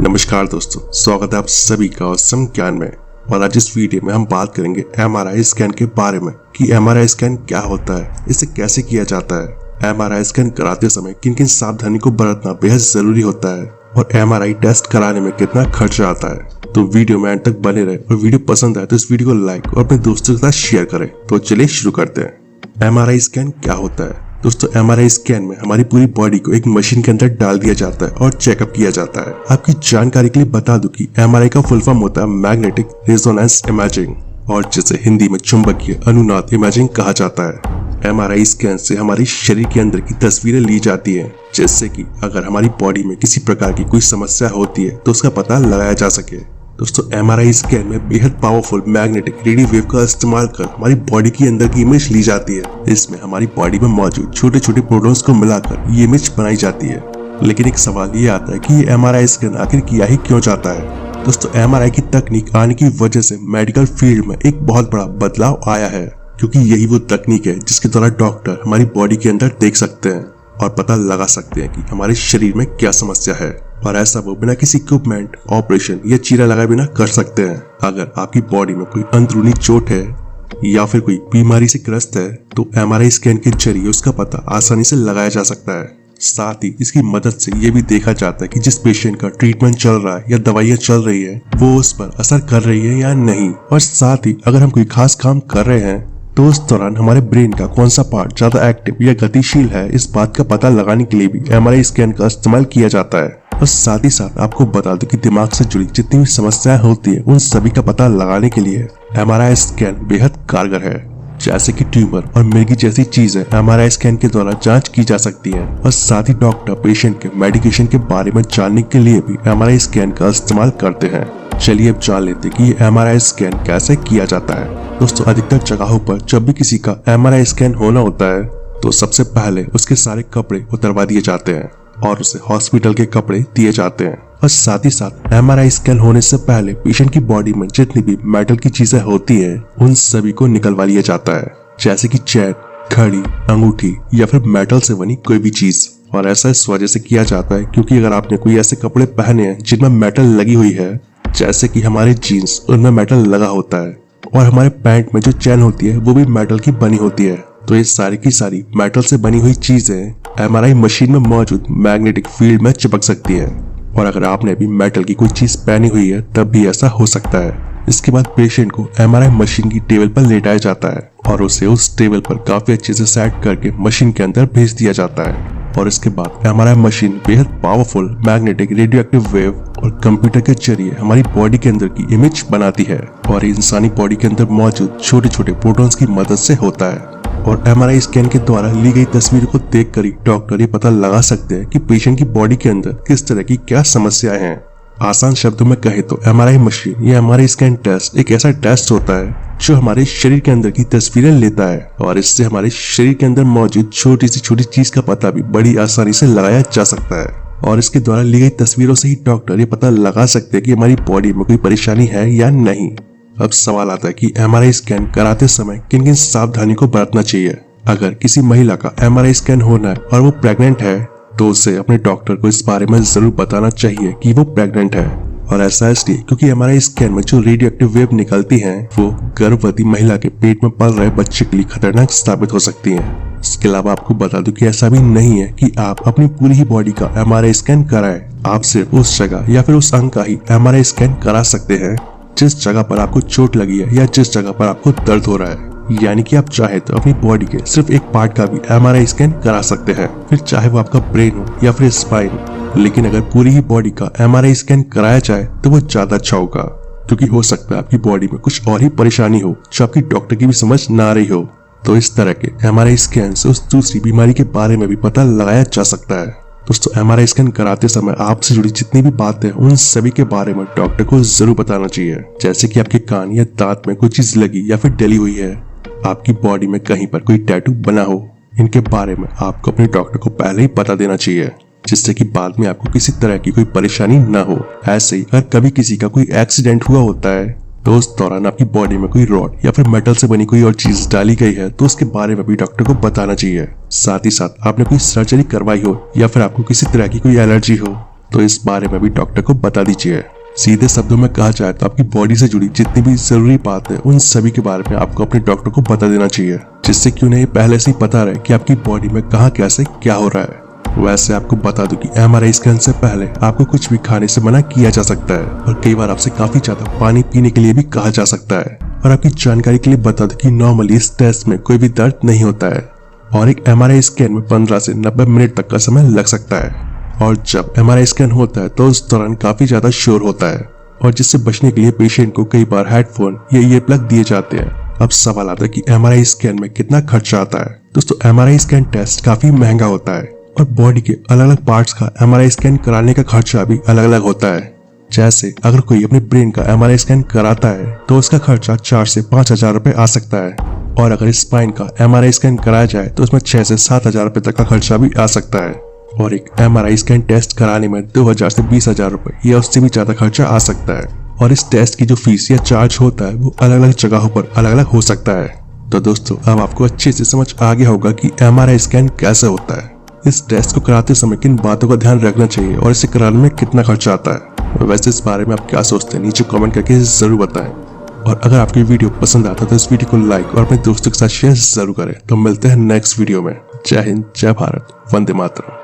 नमस्कार दोस्तों, स्वागत है आप सभी का औसम ज्ञान में। और आज इस वीडियो में हम बात करेंगे एमआरआई स्कैन के बारे में कि एमआरआई स्कैन क्या होता है, इसे कैसे किया जाता है, एमआरआई स्कैन कराते समय किन किन सावधानी को बरतना बेहद जरूरी होता है और एमआरआई टेस्ट कराने में कितना खर्चा आता है। तो वीडियो में अंत तक बने रहे और वीडियो पसंद आए तो इस वीडियो को लाइक और अपने दोस्तों के साथ शेयर करें। तो चलिए शुरू करते हैं। एमआरआई स्कैन क्या होता है दोस्तों? एमआरआई स्कैन में हमारी पूरी बॉडी को एक मशीन के अंदर डाल दिया जाता है और चेकअप किया जाता है। आपकी जानकारी के लिए बता दूं कि एमआरआई का फुल फॉर्म होता है मैग्नेटिक रेजोनेंस इमेजिंग, और जिसे हिंदी में चुंबकीय अनुनाद इमेजिंग कहा जाता है। एमआरआई स्कैन से हमारी शरीर के अंदर की तस्वीरें ली जाती हैं, जिससे कि अगर हमारी बॉडी में किसी प्रकार की कोई समस्या होती है तो उसका पता लगाया जा सके। दोस्तों, एमआरआई स्कैन में बेहद पावरफुल मैग्नेटिक रेडियो वेव का इस्तेमाल कर हमारी बॉडी के अंदर की इमेज ली जाती है। इसमें हमारी बॉडी में मौजूद छोटे छोटे प्रोटॉन्स को मिलाकर ये इमेज बनाई जाती है। लेकिन एक सवाल ये आता है कि ये एमआरआई स्कैन आखिर किया ही क्यों जाता है? दोस्तों, एमआरआई की तकनीक आने की वजह से मेडिकल फील्ड में एक बहुत बड़ा बदलाव आया है, क्योंकि यही वो तकनीक है जिसके द्वारा डॉक्टर हमारी बॉडी के अंदर देख सकते हैं और पता लगा सकते हैं कि हमारे शरीर में क्या समस्या है। और ऐसा वो बिना किसी इक्विपमेंट, ऑपरेशन या चीरा लगाए बिना कर सकते हैं। अगर आपकी बॉडी में कोई अंदरूनी चोट है या फिर कोई बीमारी से ग्रस्त है तो एमआरआई स्कैन के जरिए उसका पता आसानी से लगाया जा सकता है। साथ ही इसकी मदद से ये भी देखा जाता है कि जिस पेशेंट का ट्रीटमेंट चल रहा है या दवाइयाँ चल रही है वो उस पर असर कर रही है या नहीं। और साथ ही अगर हम कोई खास काम कर रहे हैं तो उस दौरान हमारे ब्रेन का कौन सा पार्ट ज्यादा एक्टिव या गतिशील है, इस बात का पता लगाने के लिए भी एमआरआई स्कैन का इस्तेमाल किया जाता है। और साथ ही साथ आपको बता दूं कि दिमाग से जुड़ी जितनी भी समस्याएं होती है उन सभी का पता लगाने के लिए एमआरआई स्कैन बेहद कारगर है। जैसे कि ट्यूमर और मिर्गी जैसी चीजें एमआरआई स्कैन के द्वारा जांच की जा सकती है। और साथ ही डॉक्टर पेशेंट के मेडिकेशन के बारे में जानने के लिए भी एमआरआई स्कैन का इस्तेमाल करते हैं। चलिए अब जान लेते हैं कि एमआरआई स्कैन कैसे किया जाता है। दोस्तों, अधिकतर जगहों पर जब भी किसी का एमआरआई स्कैन होना होता है तो सबसे पहले उसके सारे कपड़े उतरवा दिए जाते हैं और उसे हॉस्पिटल के कपड़े दिए जाते हैं। और साथ ही साथ एमआरआई स्कैन होने से पहले पेशेंट की बॉडी में जितनी भी मेटल की चीजें होती हैं उन सभी को निकलवा लिया जाता है, जैसे कि चैन, घड़ी, अंगूठी या फिर मेटल से बनी कोई भी चीज। और ऐसा इस वजह से किया जाता है क्योंकि अगर आपने कोई ऐसे कपड़े पहने हैं जिनमें मेटल लगी हुई है, जैसे कि हमारे जीन्स, उनमें मेटल लगा होता है, और हमारे पैंट में जो चैन होती है वो भी मेटल की बनी होती है, तो ये सारी की सारी मेटल से बनी हुई चीजें एमआरआई मशीन में मौजूद मैग्नेटिक फील्ड में चिपक सकती है। और अगर आपने भी मेटल की कोई चीज पहनी हुई है तब भी ऐसा हो सकता है। इसके बाद पेशेंट को एमआरआई मशीन की टेबल पर लेटाया जाता है और उसे उस टेबल पर काफी अच्छे से सेट करके मशीन के अंदर भेज दिया जाता है। और इसके बाद एमआरआई मशीन बेहद powerful magnetic radio active wave और कंप्यूटर के जरिए हमारी बॉडी के अंदर की इमेज बनाती है, और इंसानी बॉडी के अंदर मौजूद छोटे छोटे प्रोटॉन्स की मदद से होता है। और एमआरआई स्कैन के द्वारा ली गई तस्वीर को देखकर ही डॉक्टर ये पता लगा सकते हैं कि पेशेंट की बॉडी के अंदर किस तरह की क्या समस्याएं हैं। आसान शब्दों में कहे तो एमआरआई मशीन या एमआरआई स्कैन टेस्ट एक ऐसा टेस्ट होता है जो हमारे शरीर के अंदर की तस्वीरें लेता है, और इससे हमारे शरीर के अंदर मौजूद छोटी से छोटी चीज का पता भी बड़ी आसानी से लगाया जा सकता है। और इसके द्वारा ली गई तस्वीरों से ही डॉक्टर ये पता लगा सकते हैं कि हमारी बॉडी में कोई परेशानी है या नहीं। अब सवाल आता है कि एमआरआई स्कैन कराते समय किन किन सावधानी को बरतना चाहिए। अगर किसी महिला का एमआरआई स्कैन होना है और वो प्रेग्नेंट है तो उसे अपने डॉक्टर को इस बारे में जरूर बताना चाहिए कि वो प्रेग्नेंट है। और ऐसा इसलिए क्योंकि एमआरआई स्कैन में जो रेडियो एक्टिव वेव निकलती हैं वो गर्भवती महिला के पेट में पल रहे बच्चे के लिए खतरनाक साबित हो सकती हैं। इसके अलावा आपको बता दूं कि ऐसा भी नहीं है कि आप अपनी पूरी ही बॉडी का एमआरआई स्कैन कराएं। आप सिर्फ उस जगह या फिर उस अंग का ही एमआरआई स्कैन करा सकते हैं जिस जगह पर आपको चोट लगी है या जिस जगह पर आपको दर्द हो रहा है। यानी कि आप चाहे तो अपनी बॉडी के सिर्फ एक पार्ट का भी एमआरआई स्कैन करा सकते हैं, फिर चाहे वो आपका ब्रेन हो या फिर स्पाइन। लेकिन अगर पूरी ही बॉडी का एमआरआई स्कैन कराया जाए तो वो ज्यादा अच्छा होगा, क्योंकि हो सकता है आपकी बॉडी में कुछ और ही परेशानी हो जो आपकी डॉक्टर की भी समझ ना आ रही हो। तो इस तरह के एमआरआई स्कैन से उस दूसरी बीमारी के बारे में भी पता लगाया जा सकता है। दोस्तों, एमआरआई स्कैन कराते समय आपसे जुड़ी जितनी भी बातें हैं उन सभी के बारे में डॉक्टर को जरूर बताना चाहिए, जैसे कि आपके कान या दांत में कोई चीज लगी या फिर डली हुई है, आपकी बॉडी में कहीं पर कोई टैटू बना हो। इनके बारे में आपको अपने डॉक्टर को पहले ही बता देना चाहिए, जिससे कि बाद में आपको किसी तरह की कोई परेशानी ना हो। ऐसे ही अगर कभी किसी का कोई एक्सीडेंट हुआ होता है तो उस दौरान आपकी बॉडी में कोई रॉड या फिर मेटल से बनी कोई और चीज डाली गई है तो उसके बारे में भी डॉक्टर को बताना चाहिए। साथ ही साथ आपने कोई सर्जरी करवाई हो या फिर आपको किसी तरह की कोई एलर्जी हो तो इस बारे में भी डॉक्टर को बता दीजिए। सीधे शब्दों में कहा जाए तो आपकी बॉडी से जुड़ी जितनी भी जरूरी बात है उन सभी के बारे में आपको अपने डॉक्टर को बता देना चाहिए, जिससे कि उन्हें पहले से ही पता रहे कि आपकी बॉडी में कहाँ कैसे क्या हो रहा है। वैसे आपको बता दूं कि MRI स्कैन से पहले आपको कुछ भी खाने से मना किया जा सकता है और कई बार आपसे काफी ज्यादा पानी पीने के लिए भी कहा जा सकता है। और आपकी जानकारी के लिए बता दूं कि नॉर्मली इस टेस्ट में कोई भी दर्द नहीं होता है और एक MRI स्कैन में 15 से 90 मिनट तक का समय लग सकता है। और जब MRI स्कैन होता है तो उस दौरान काफी ज्यादा शोर होता है और जिससे बचने के लिए पेशेंट को कई बार हेडफोन या ईयर प्लग दिए जाते हैं। अब सवाल आता है कि MRI स्कैन में कितना खर्चा आता है। दोस्तों MRI स्कैन टेस्ट काफी महंगा होता है और बॉडी के अलग अलग पार्ट्स का MRI स्कैन कराने का खर्चा भी अलग अलग होता है। जैसे अगर कोई अपने ब्रेन का MRI स्कैन कराता है तो उसका खर्चा 4 से 5 हजार रुपए आ सकता है और अगर स्पाइन का MRI स्कैन कराया जाए तो उसमें 6 से 7 हजार रुपए तक का खर्चा भी आ सकता है और एक MRI स्कैन टेस्ट कराने में 2000 से 20 हजार रुपए या उससे भी ज्यादा खर्चा आ सकता है। और इस टेस्ट की जो फीस या चार्ज होता है वो अलग अलग जगहों पर अलग अलग हो सकता है। तो दोस्तों अब आपको अच्छे से समझ आ गया होगा कि MRI स्कैन कैसे होता है, इस टेस्ट को कराते समय किन बातों का ध्यान रखना चाहिए और इसे कराने में कितना खर्चा आता है। वैसे इस बारे में आप क्या सोचते हैं नीचे कमेंट करके जरूर बताएं और अगर आपकी वीडियो पसंद आता है तो इस वीडियो को लाइक और अपने दोस्तों के साथ शेयर जरूर करें। तो मिलते हैं नेक्स्ट वीडियो में। जय हिंद, जय भारत, वंदे मातरम।